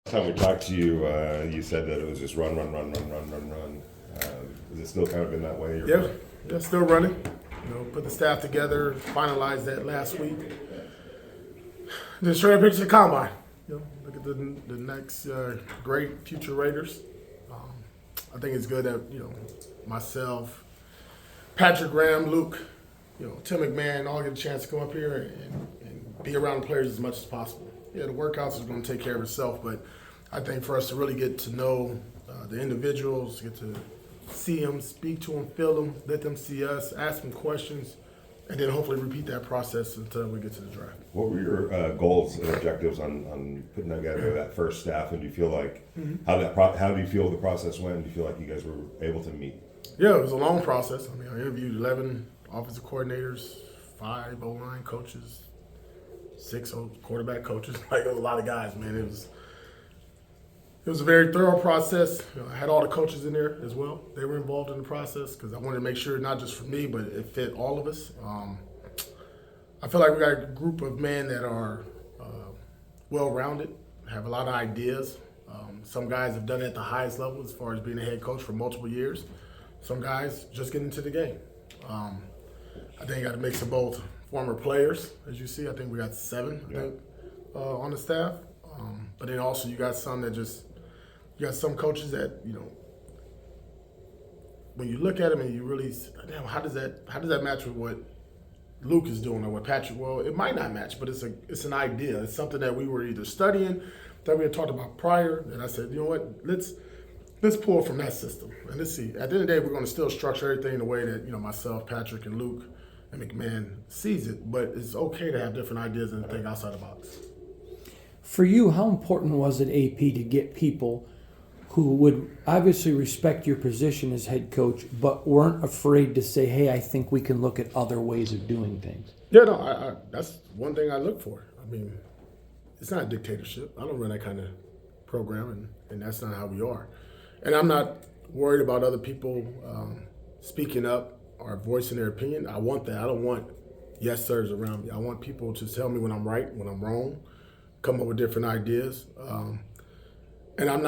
Time we talked to you, you said that it was just run. Is it still kind of been that way? Yeah, still running. Put the staff together, finalized that last week. Then straight up into the combine. Look at the next great future Raiders. I think it's good that myself, Patrick Graham, Luke, Tim McMahon all get a chance to come up here and be around the players as much as possible. Yeah, the workouts is going to take care of itself, but I think for us to really get to know the individuals, get to see them, speak to them, feel them, let them see us, ask them questions, and then hopefully repeat that process until we get to the draft. What were your goals and objectives on putting together that first staff, and do you feel like how do you feel the process went? Do you feel like you guys were able to meet? Yeah, it was a long process. I interviewed 11 offensive coordinators, 5 O-line coaches, 6 quarterback coaches. It was a lot of guys, man. It was a very thorough process. I had all the coaches in there as well. They were involved in the process because I wanted to make sure not just for me, but it fit all of us. I feel like we got a group of men that are well-rounded, have a lot of ideas. Some guys have done it at the highest level as far as being a head coach for multiple years. Some guys just get into the game. I think you got a mix of both former players, as you see. I think we got 7, on the staff. But then also you got some that you got some coaches that, when you look at them and you really, damn, how does that match with what Luke is doing or what Patrick? Well, it might not match, but it's an idea. It's something that we were either studying, that we had talked about prior, and I said, you know what, let's pull from that system and let's see. At the end of the day, we're going to still structure everything the way that myself, Patrick, and Luke and McMahon sees it, but it's okay to have different ideas and think outside the box. For you, how important was it, AP, to get people who would obviously respect your position as head coach, but weren't afraid to say, hey, I think we can look at other ways of doing things? Yeah, no, that's one thing I look for. It's not a dictatorship. I don't run that kind of program, and that's not how we are. And I'm not worried about other people speaking up or voicing their opinion. I want that. I don't want yes sirs around me. I want people to tell me when I'm right, when I'm wrong, come up with different ideas. And I'm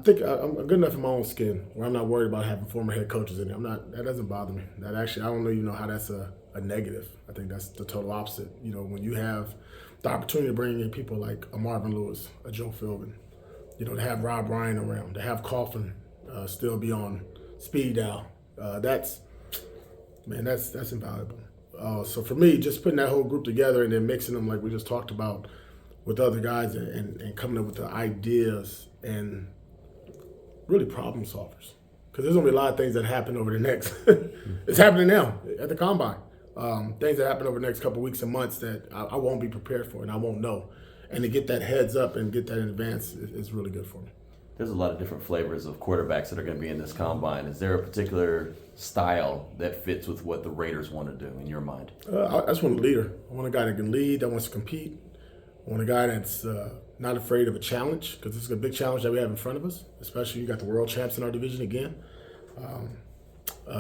good enough in my own skin where I'm not worried about having former head coaches in there. That doesn't bother me. That actually, I don't even know how that's a negative. I think that's the total opposite. When you have the opportunity to bring in people like a Marvin Lewis, a Joe Philbin, to have Rob Ryan around, to have Coughlin still be on speed dial, that's invaluable. So for me, just putting that whole group together and then mixing them like we just talked about with other guys and coming up with the ideas and really problem solvers. Because there's going to be a lot of things that happen over the next, it's happening now at the Combine. Things that happen over the next couple of weeks and months that I won't be prepared for and I won't know. And to get that heads up and get that in advance is really good for me. There's a lot of different flavors of quarterbacks that are going to be in this combine. Is there a particular style that fits with what the Raiders want to do in your mind? I just want a leader. I want a guy that can lead, that wants to compete. I want a guy that's not afraid of a challenge, because this is a big challenge that we have in front of us, especially you got the world champs in our division again.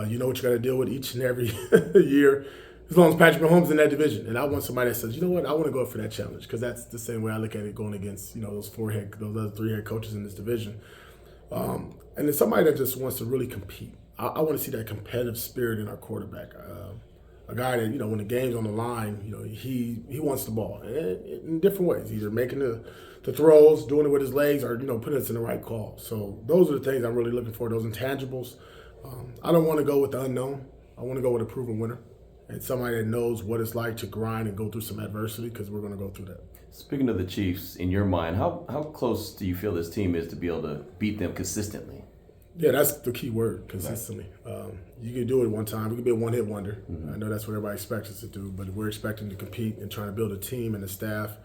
You know what you got to deal with each and every year, as long as Patrick Mahomes is in that division. And I want somebody that says, you know what, I want to go for that challenge, because that's the same way I look at it going against those other 3 head coaches in this division. And then somebody that just wants to really compete. I want to see that competitive spirit in our quarterback. A guy that, when the game's on the line, he wants the ball in different ways, either making the throws, doing it with his legs, or, putting us in the right call. So those are the things I'm really looking for, those intangibles. I don't want to go with the unknown. I want to go with a proven winner and somebody that knows what it's like to grind and go through some adversity, because we're going to go through that. Speaking of the Chiefs, in your mind, how close do you feel this team is to be able to beat them consistently? Yeah, that's the key word, consistently. You can do it one time. We can be a one-hit wonder. I know that's what everybody expects us to do, but we're expecting to compete and trying to build a team and a staff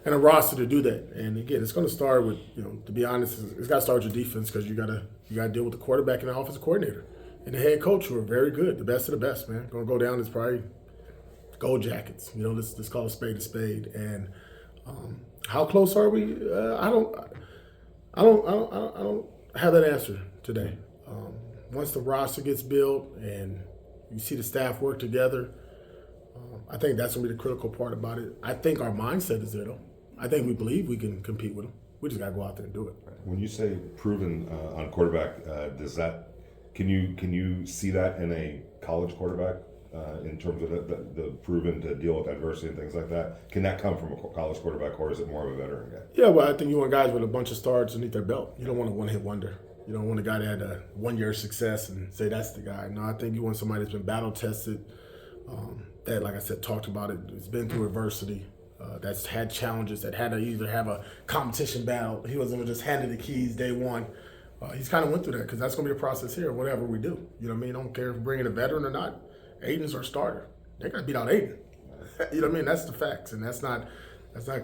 and a roster to do that. And again, it's going to start with, to be honest, it's got to start with your defense, because you got to deal with the quarterback and the offensive coordinator and the head coach, who are very good, the best of the best, man. Going to go down as probably gold jackets. Let's call a spade. And how close are we? I don't have that answer today. Once the roster gets built and you see the staff work together, I think that's going to be the critical part about it. I think our mindset is there, though. I think we believe we can compete with them. We just got to go out there and do it. When you say proven on quarterback, can you see that in a college quarterback in terms of the proven to deal with adversity and things like that? Can that come from a college quarterback, or is it more of a veteran guy? Yeah, well, I think you want guys with a bunch of starts underneath their belt. You don't want a one-hit wonder. You don't want a guy that had a one-year success and say that's the guy. No, I think you want somebody that's been battle-tested, that, like I said, talked about it, has been through adversity, that's had challenges, that had to either have a competition battle. He wasn't just handed the keys day one. He's kind of went through that because that's going to be a process here, whatever we do. You know what I mean? I don't care if we're bringing a veteran or not. Aiden's our starter. They're going to beat out Aidan. You know what I mean? That's the facts, and that's not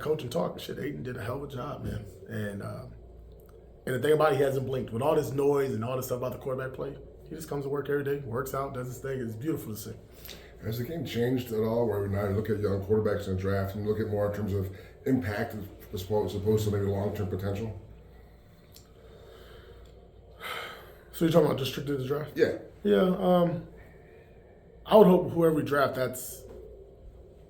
coaching talk. Shit, Aidan did a hell of a job, man. And the thing about it, he hasn't blinked. With all this noise and all this stuff about the quarterback play, he just comes to work every day, works out, does his thing. It's beautiful to see. Has the game changed at all where we now look at young quarterbacks in the draft and look at more in terms of impact as opposed to maybe long-term potential? So you're talking about restricted to the draft? Yeah. Yeah. I would hope whoever we draft, that's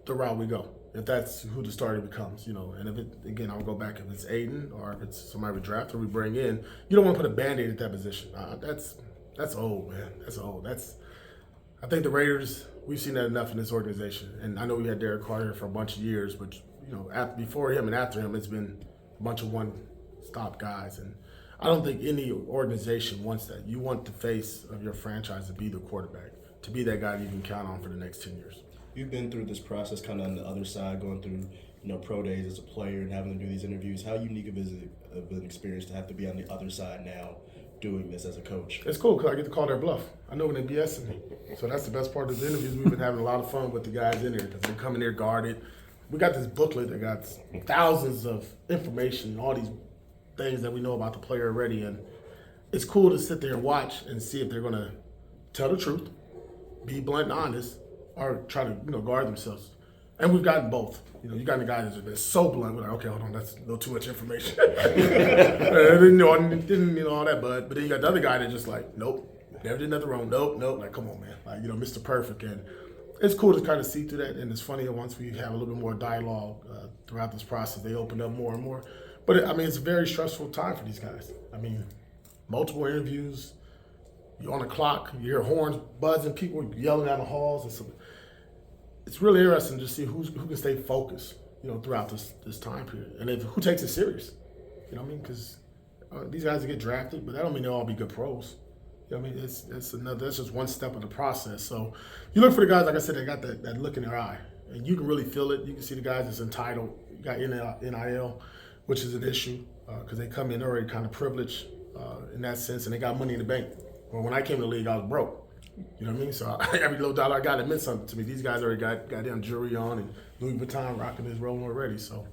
the route we go. If that's who the starter becomes, you know. And if it, again, I'll go back, if it's Aidan or if it's somebody we draft or we bring in, you don't want to put a Band-Aid at that position. That's old, man. That's old. I think the Raiders, we've seen that enough in this organization. And I know we had Derek Carr here for a bunch of years, but, you know, before him and after him, it's been a bunch of one-stop guys. And I don't think any organization wants that. You want the face of your franchise to be the quarterback, to be that guy you can count on for the next 10 years. You've been through this process kind of on the other side, going through, you know, pro days as a player and having to do these interviews. How unique of an experience to have to be on the other side now doing this as a coach? It's cool because I get to call their bluff. I know when they BSing me. So that's the best part of the interviews. We've been having a lot of fun with the guys in there because they come in there guarded. We got this booklet that got thousands of information, all these things that we know about the player already. And it's cool to sit there and watch and see if they're going to tell the truth, be blunt and honest, or try to, you know, guard themselves. And we've gotten both. You know, you got the guys that's been so blunt, we're like, okay, hold on, that's a little too much information. didn't know all that, but then you got the other guy that's just like, nope, never did nothing wrong, nope. Like, come on, man. Like, you know, Mr. Perfect. And it's cool to kind of see through that. And it's funny that once we have a little bit more dialogue throughout this process, they open up more and more. But, it's a very stressful time for these guys. Multiple interviews. You're on the clock, you hear horns buzzing, people yelling down the halls. It's really interesting to see who can stay focused, you know, throughout this time period, and who takes it serious. You know what I mean? Because these guys get drafted, but that don't mean they'll all be good pros. You know what I mean? That's just one step of the process. So you look for the guys, like I said, they got that look in their eye, and you can really feel it. You can see the guys that's entitled. You got NIL, which is an issue because they come in already kind of privileged in that sense, and they got money in the bank. Well, when I came to the league, I was broke. You know what I mean? So every little dollar I got, it meant something to me. These guys already got goddamn jewelry on and Louis Vuitton rocking his rolling already. So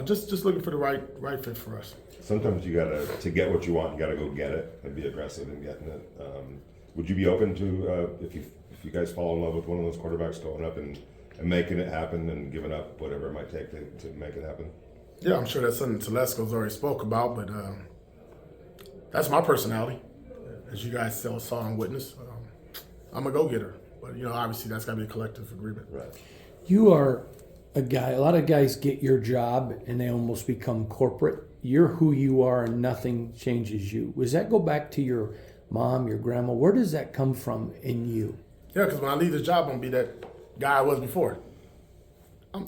just looking for the right fit for us. Sometimes you gotta, to get what you want, you gotta go get it and be aggressive in getting it. Would you be open to if you guys fall in love with one of those quarterbacks, going up and making it happen and giving up whatever it might take to make it happen? Yeah, I'm sure that's something Telesco's already spoke about, but that's my personality. As you guys saw and witness, I'm a go-getter. But, you know, obviously that's got to be a collective agreement. Right. You are a guy, a lot of guys get your job and they almost become corporate. You're who you are and nothing changes you. Does that go back to your mom, your grandma? Where does that come from in you? Yeah, because when I leave this job, I'm going to be that guy I was before.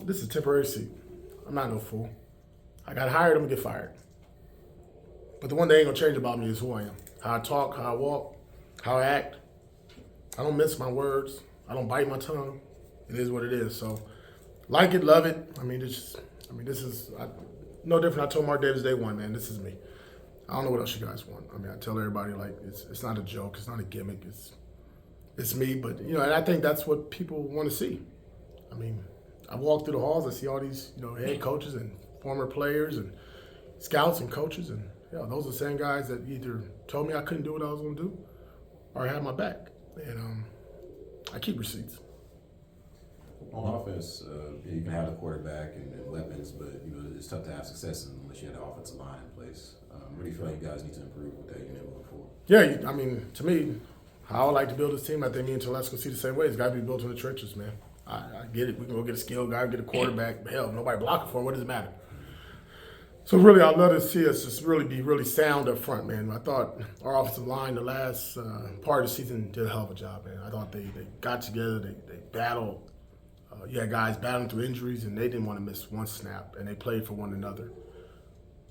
This is a temporary seat. I'm not no fool. I got hired, I'm going to get fired. But the one thing ain't going to change about me is who I am. How I talk, how I walk, how I act. I don't mince my words. I don't bite my tongue. It is what it is. So, like it, love it. This is no different. I told Mark Davis day one, man, this is me. I don't know what else you guys want. I tell everybody, like, it's not a joke. It's not a gimmick. It's me. But, you know, and I think that's what people want to see. I walk through the halls. I see all these, you know, head coaches and former players and scouts and coaches, and yeah, those are the same guys that either told me I couldn't do what I was going to do or had my back. And I keep receipts. On offense, you can have the quarterback and weapons, but you know it's tough to have success unless you have the offensive line in place. What do you feel like you guys need to improve with that unit moving forward? Yeah, to me, how I like to build this team, I think me and Telesco see the same way. It's got to be built in the trenches, man. I get it. We can go get a skilled guy, get a quarterback. Hell, nobody blocking for him. What does it matter? So really, I'd love to see us just really be really sound up front, man. I thought our offensive line the last part of the season did a hell of a job, man. I thought they got together, they battled. You had guys battling through injuries, and they didn't want to miss one snap, and they played for one another.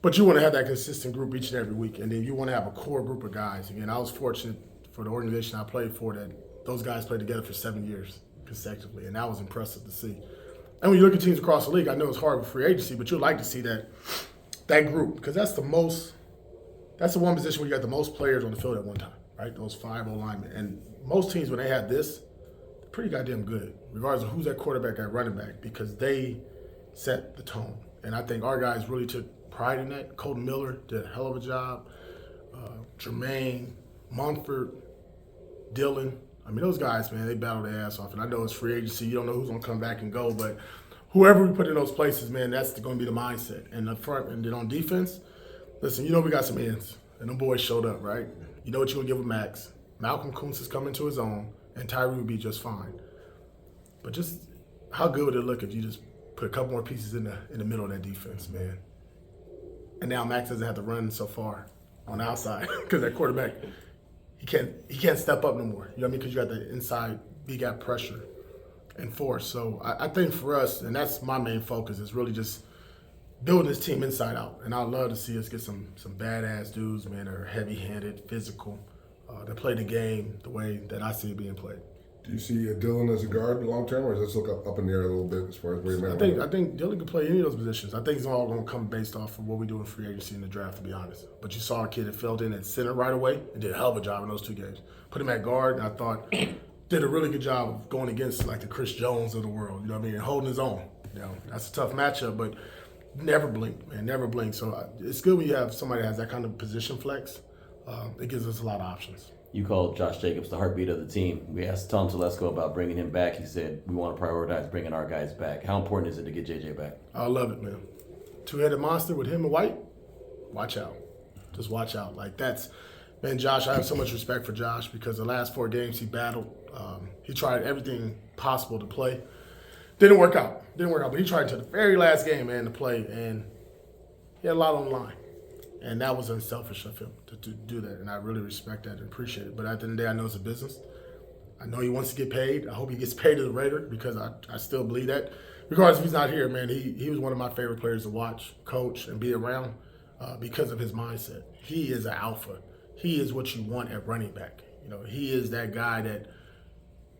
But you want to have that consistent group each and every week, and then you want to have a core group of guys. Again, I was fortunate for the organization I played for that those guys played together for 7 years consecutively, and that was impressive to see. And when you look at teams across the league, I know it's hard with free agency, but you'd like to see that group, because that's the one position where you got the most players on the field at one time, right? Those 5 O-linemen. And most teams, when they have this, they're pretty goddamn good, regardless of who's at quarterback, at running back, because they set the tone. And I think our guys really took pride in that. Colton Miller did a hell of a job. Jermaine, Mumford, Dylan. I mean, those guys, man, they battled their ass off. And I know it's free agency. You don't know who's going to come back and go. But whoever we put in those places, man, that's going to be the mindset. And up front, and then on defense, listen, you know we got some ends. And them boys showed up, right? You know what you're going to give with Max. Malcolm Kuntz is coming to his own. And Tyree would be just fine. But just how good would it look if you just put a couple more pieces in the middle of that defense, man? And now Max doesn't have to run so far on the outside because that quarterback, he can't step up no more. You know what I mean? Because you got the inside big gap pressure and force. So I think for us, and that's my main focus, is really just building this team inside out. And I'd love to see us get some badass dudes, man, that are heavy-handed, physical, that play the game the way that I see it being played. Do you see Dylan as a guard long term, or does this look up in the air a little bit as far as where you might? I think Dylan can play any of those positions. I think it's all going to come based off of what we do in free agency in the draft, to be honest. But you saw a kid that filled in at center right away and did a hell of a job in those 2 games. Put him at guard, and I thought did a really good job of going against like the Chris Jones of the world. You know what I mean? And holding his own. You know, that's a tough matchup, but never blinked, man. Never blinked. So it's good when you have somebody that has that kind of position flex. It gives us a lot of options. You called Josh Jacobs the heartbeat of the team. We asked Tom Telesco about bringing him back. He said, we want to prioritize bringing our guys back. How important is it to get JJ back? I love it, man. 2-headed monster with him and White, watch out. Just watch out. Like that's, man, Josh, I have so much respect for Josh because the last 4 games he battled. He tried everything possible to play. Didn't work out, but he tried to the very last game, man, to play, and he had a lot on the line. And that was unselfish of him to do that, and I really respect that and appreciate it. But at the end of the day, I know it's a business. I know he wants to get paid. I hope he gets paid as a Raider because I still believe that. Regardless if he's not here, man, he was one of my favorite players to watch, coach, and be around because of his mindset. He is an alpha. He is what you want at running back. You know, he is that guy that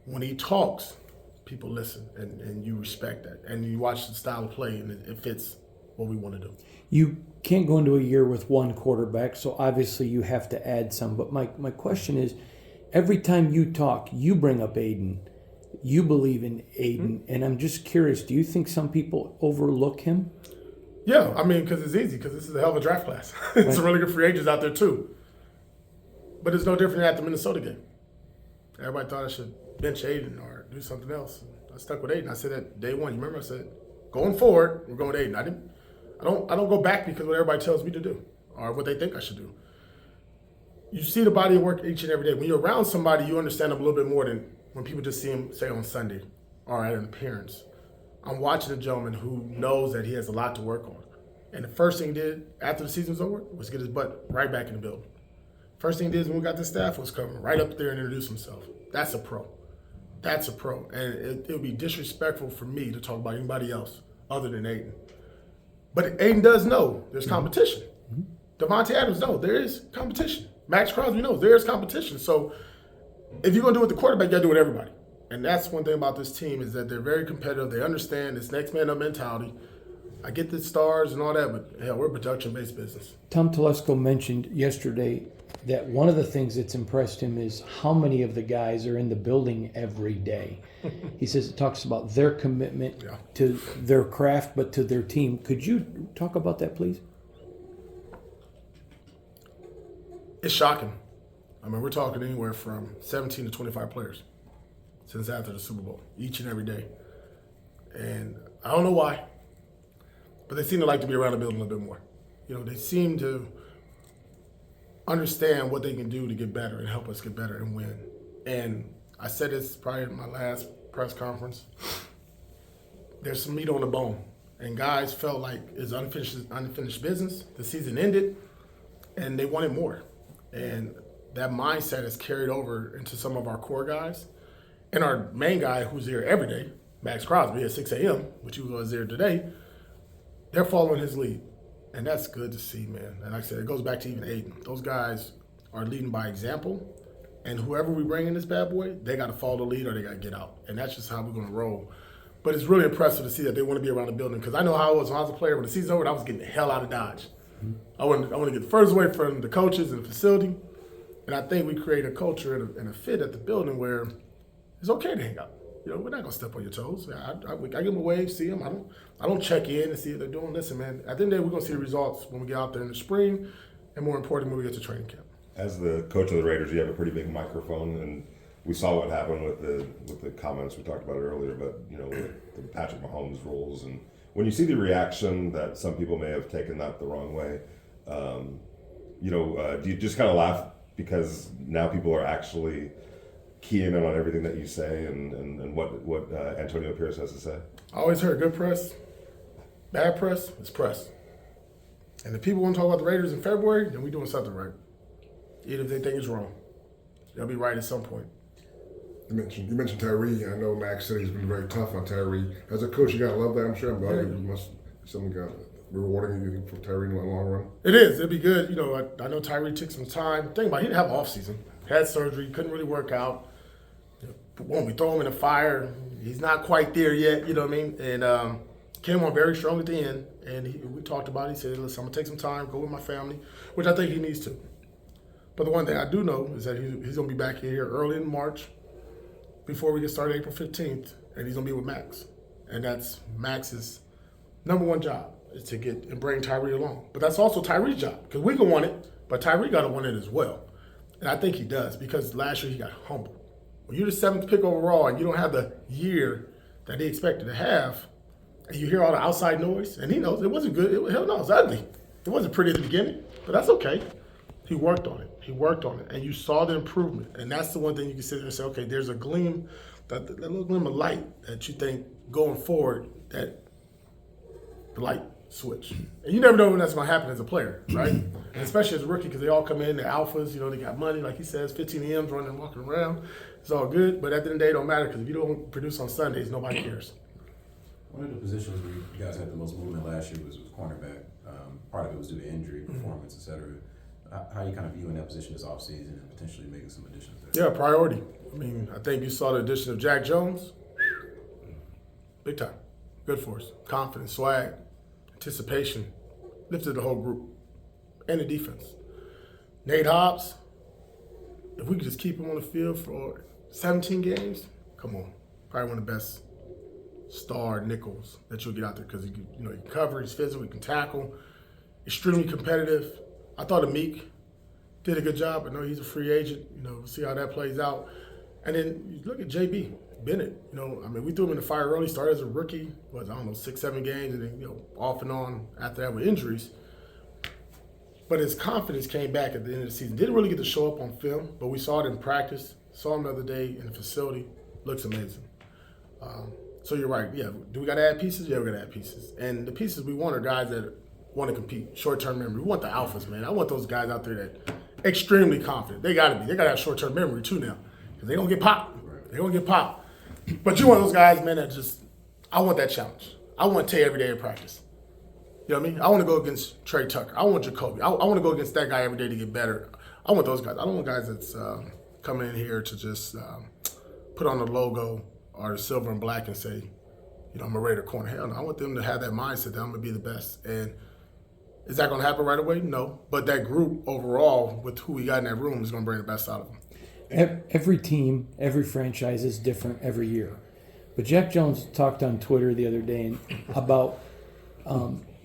when he talks, people listen, and you respect that. And you watch the style of play, and it fits what we want to do. You can't go into a year with one quarterback, so obviously you have to add some. But my question is, every time you talk, you bring up Aidan. You believe in Aidan. And I'm just curious, do you think some people overlook him? Yeah, I mean, because it's easy, because this is a hell of a draft class. It's some really good free agents out there, too. But it's no different than at the Minnesota game. Everybody thought I should bench Aidan or do something else. I stuck with Aidan. I said that day one. You remember I said, going forward, we're going with Aidan. I don't go back because what everybody tells me to do or what they think I should do. You see the body of work each and every day. When you're around somebody, you understand them a little bit more than when people just see him, say, on Sunday or at an appearance. I'm watching a gentleman who knows that he has a lot to work on. And the first thing he did after the season was over was get his butt right back in the building. First thing he did when we got the staff was come right up there and introduce himself. That's a pro. That's a pro. And it would be disrespectful for me to talk about anybody else other than Aidan. But Aidan does know there's competition. Devontae Adams knows there is competition. Max Crosby knows there is competition. So if you're going to do it with the quarterback, you got to do it with everybody. And that's one thing about this team is that they're very competitive. They understand this next man up mentality. I get the stars and all that, but hell, we're a production-based business. Tom Telesco mentioned yesterday that one of the things that's impressed him is how many of the guys are in the building every day. He says it talks about their commitment to their craft, but to their team. Could you talk about that, please? It's shocking. I mean, we're talking anywhere from 17 to 25 players since after the Super Bowl, each and every day. And I don't know why, but they seem to like to be around the building a little bit more. You know, they seem to understand what they can do to get better and help us get better and win. And I said this probably in my last press conference. There's some meat on the bone and guys felt like it's unfinished business. The season ended, and they wanted more. And that mindset has carried over into some of our core guys. And our main guy who's here every day, Max Crosby at 6 a.m., which he was there today, they're following his lead. And that's good to see, man. And like I said, it goes back to even Aidan. Those guys are leading by example. And whoever we bring in this bad boy, they got to follow the lead or they got to get out. And that's just how we're going to roll. But it's really impressive to see that they want to be around the building, because I know how I was when I was a player. When the season's over, I was getting the hell out of Dodge. I want to get the furthest away from the coaches and the facility. And I think we create a culture and a fit at the building where it's okay to hang out. You know, we're not gonna step on your toes. I give them a wave, see them. I don't check in and see if they're doing. Listen, man. At the end of the day, we're gonna see the results when we get out there in the spring, and more importantly, when we get to training camp. As the coach of the Raiders, you have a pretty big microphone, and we saw what happened with the comments we talked about it earlier. But you know, with the Patrick Mahomes rules, and when you see the reaction that some people may have taken that the wrong way, do you just kind of laugh because now people are actually keying in on everything that you say and what Antonio Pierce has to say? I always heard good press, bad press is press. And if people want to talk about the Raiders in February, then we're doing something right. Even if they think it's wrong, they'll be right at some point. You mentioned Tyree. I know Max said he's been very tough on Tyree. As a coach, you gotta love that. I'm sure. It must be something rewarding you think for Tyree in the long run. It is. It'd be good. You know, I know Tyree took some time. Think about it, he didn't have an off season. Had surgery, couldn't really work out. When we throw him in the fire, he's not quite there yet. You know what I mean? And came on very strong at the end. And we talked about it. He said, "Listen, I'm gonna take some time, go with my family," which I think he needs to. But the one thing I do know is that he's gonna be back here early in March, before we get started April 15th, and he's gonna be with Max. And that's Max's number one job, is to get and bring Tyree along. But that's also Tyree's job, because we can want it, but Tyree gotta want it as well. And I think he does, because last year he got humbled. When you're the 7th pick overall and you don't have the year that he expected to have, and you hear all the outside noise, and he knows it wasn't good. Hell no, it was ugly. It wasn't pretty at the beginning, but that's okay. He worked on it. And you saw the improvement. And that's the one thing you can sit there and say, okay, there's a gleam, that little gleam of light that you think going forward, that the light switch. And you never know when that's going to happen as a player, right? And especially as a rookie, because they all come in, they're alphas, you know, they got money, like he says, 15 M's running and walking around. It's all good, but at the end of the day, it don't matter, because if you don't produce on Sundays, nobody cares. One of the positions where you guys had the most movement last year was cornerback. Part of it was due to injury, performance, et cetera. How are you kind of viewing that position this offseason and potentially making some additions there? Yeah, priority. I mean, I think you saw the addition of Jack Jones. Big time. Good for us. Confidence, swag, anticipation. Lifted the whole group. And the defense. Nate Hobbs, if we could just keep him on the field for 17 games, come on. Probably one of the best star nickels that you'll get out there, because he can cover, he's physical, he can tackle, extremely competitive. I thought Amik did a good job. I know he's a free agent. We'll see how that plays out. And then you look at JB Bennett. We threw him in the fire early. Started as a rookie, 6, 7 games, and then off and on after that with injuries. But his confidence came back at the end of the season. Didn't really get to show up on film, but we saw it in practice. Saw him the other day in the facility. Looks amazing. So you're right. Yeah. Do we got to add pieces? Yeah, we got to add pieces. And the pieces we want are guys that want to compete, short-term memory. We want the alphas, man. I want those guys out there that extremely confident. They got to be. They got to have short-term memory too now, because they're going to get popped. They're going to get popped. But you want those guys, man, that just, I want that challenge. I want Tay every day in practice. You know what I mean? I want to go against Trey Tucker. I want Jacoby. I want to go against that guy every day to get better. I want those guys. I don't want guys that's coming in here to just put on the logo or the silver and black and say, I'm a Raider corner. Hell no. I want them to have that mindset that I'm going to be the best. And is that going to happen right away? No. But that group overall, with who we got in that room, is going to bring the best out of them. Every team, every franchise is different every year. But Jack Jones talked on Twitter the other day about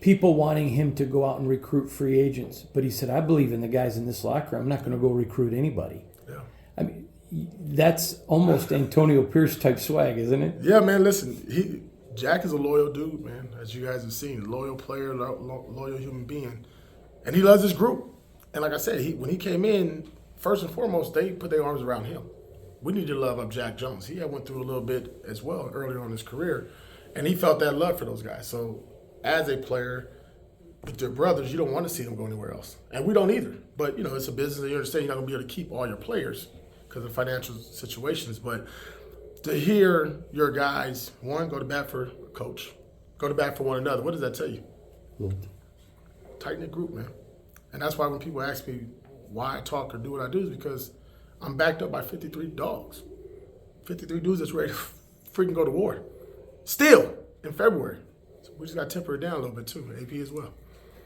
people wanting him to go out and recruit free agents. But he said, I believe in the guys in this locker room. I'm not going to go recruit anybody. Yeah. I mean, that's almost Antonio Pierce type swag, isn't it? Yeah, man, listen. Jack is a loyal dude, man, as you guys have seen. Loyal player, loyal human being. And he loves his group. And like I said, when he came in, first and foremost, they put their arms around him. We need to love up Jack Jones. He had went through a little bit as well earlier on in his career, and he felt that love for those guys. So as a player with their brothers, you don't want to see them go anywhere else. And we don't either. But, it's a business, and you understand you're not going to be able to keep all your players because of financial situations. But to hear your guys, one, go to bat for a coach, go to bat for one another, what does that tell you? Tight-knit group, man. And that's why when people ask me why I talk or do what I do is because I'm backed up by 53 dogs. 53 dudes that's ready to freaking go to war. Still, in February. So we just got to temper it down a little bit too, AP as well.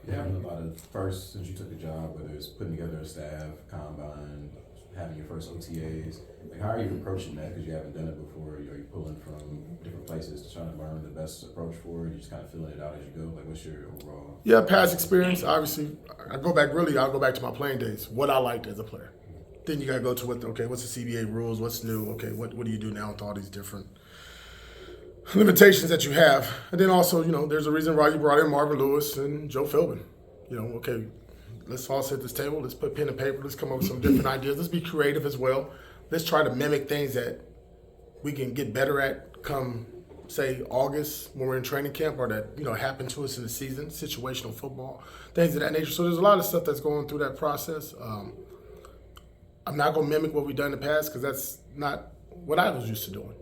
You having a lot of first since you took the job, whether it's putting together a staff, combine, having your first OTAs. Like, how are you approaching that? Because you haven't done it before. Are you pulling from different places to try to learn the best approach for it? You just kind of feeling it out as you go. Like, what's your overall? Yeah, past experience. Obviously, I'll go back to my playing days. What I liked as a player. Then you got to go to what's the CBA rules? What's new? Okay, what do you do now with all these different limitations that you have? And then also, there's a reason why you brought in Marvin Lewis and Joe Philbin. Okay, let's all sit at this table. Let's put pen and paper. Let's come up with some different ideas. Let's be creative as well. Let's try to mimic things that we can get better at come, say, August when we're in training camp, or that, happen to us in the season, situational football, things of that nature. So there's a lot of stuff that's going through that process. I'm not going to mimic what we've done in the past because that's not what I was used to doing.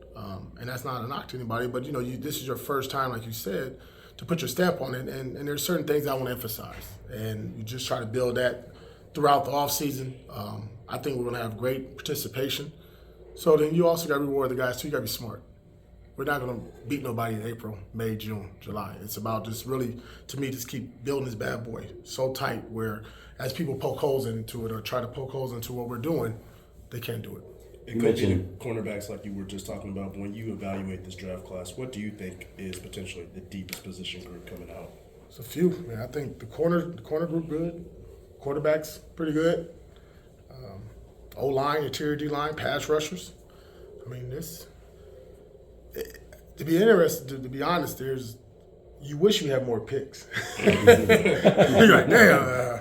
And that's not a knock to anybody, but, this is your first time, like you said, to put your stamp on it. And there's certain things I want to emphasize. And you just try to build that throughout the offseason. I think we're going to have great participation. So then you also got to reward the guys, too. You got to be smart. We're not going to beat nobody in April, May, June, July. It's about just really, to me, just keep building this bad boy so tight where as people poke holes into it or try to poke holes into what we're doing, they can't do it. And coaching cornerbacks like you were just talking about, when you evaluate this draft class, what do you think is potentially the deepest position group coming out? It's a few, man. I think the corner group good, quarterbacks pretty good, O-line, interior D-line, pass rushers. I mean, to be interested, to be honest, you wish you had more picks. You're like, damn.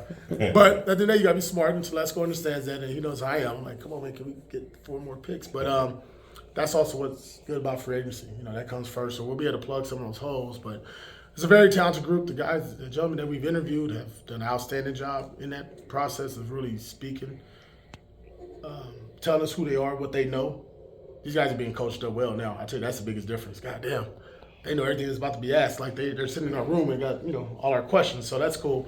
But at the end of the day, you got to be smart, and Telesco understands that, and he knows I am. I'm like, come on, man, can we get 4 more picks? But that's also what's good about free agency. That comes first, so we'll be able to plug some of those holes. But it's a very talented group. The gentlemen that we've interviewed have done an outstanding job in that process of really speaking, telling us who they are, what they know. These guys are being coached up well now. I tell you, that's the biggest difference. God damn. They know everything that's about to be asked. Like they're sitting in our room and got, all our questions. So that's cool.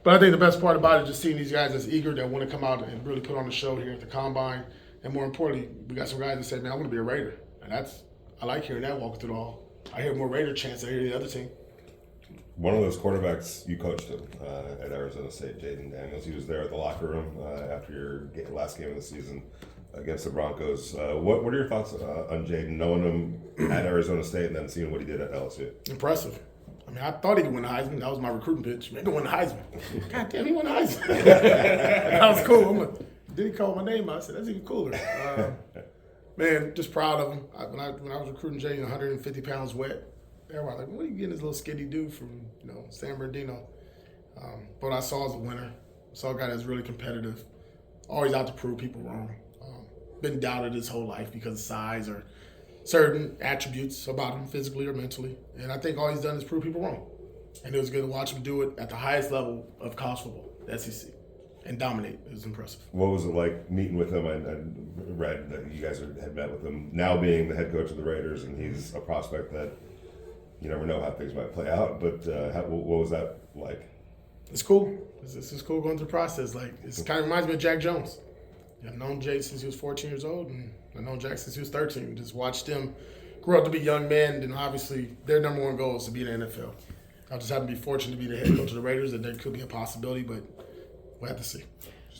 But I think the best part about it is just seeing these guys that's eager, that want to come out and really put on the show here at the Combine. And more importantly, we got some guys that say, man, I want to be a Raider. And I like hearing that walking through the hall. I hear more Raider chants than I hear the other team. One of those quarterbacks, you coached him at Arizona State, Jaden Daniels. He was there at the locker room after your last game of the season against the Broncos. What are your thoughts on Jaden, knowing him at Arizona State and then seeing what he did at LSU? Impressive. I mean, I thought he could win the Heisman. That was my recruiting pitch. Man, he could win the Heisman. God damn, he won the Heisman. That was cool. I'm like, did he call my name? I said, that's even cooler. Man, just proud of him. When I was recruiting Jaden, 150 pounds wet, everybody like, what are you getting this little skinny dude from, San Bernardino? But I saw as a winner. Saw a guy that's really competitive. Always out to prove people wrong. Been doubted his whole life because of size or certain attributes about him physically or mentally. And I think all he's done is prove people wrong. And it was good to watch him do it at the highest level of college football, the SEC, and dominate. It was impressive. What was it like meeting with him? I read that you guys had met with him, now being the head coach of the Raiders, and he's a prospect that you never know how things might play out. But what was that like? It's cool. This is cool going through the process. Like, it kind of reminds me of Jack Jones. I've known Jay since he was 14 years old, and I've known Jack since he was 13. Just watched them grow up to be young men, and obviously their number one goal is to be in the NFL. I just happen to be fortunate to be the head coach of the Raiders, and there could be a possibility, but we'll have to see.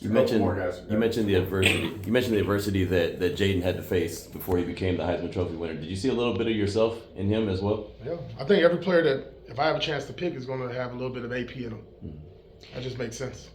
You mentioned the adversity. You mentioned the adversity that Jaden had to face before he became the Heisman Trophy winner. Did you see a little bit of yourself in him as well? Yeah, I think every player that, if I have a chance to pick, is going to have a little bit of AP in him. That just makes sense.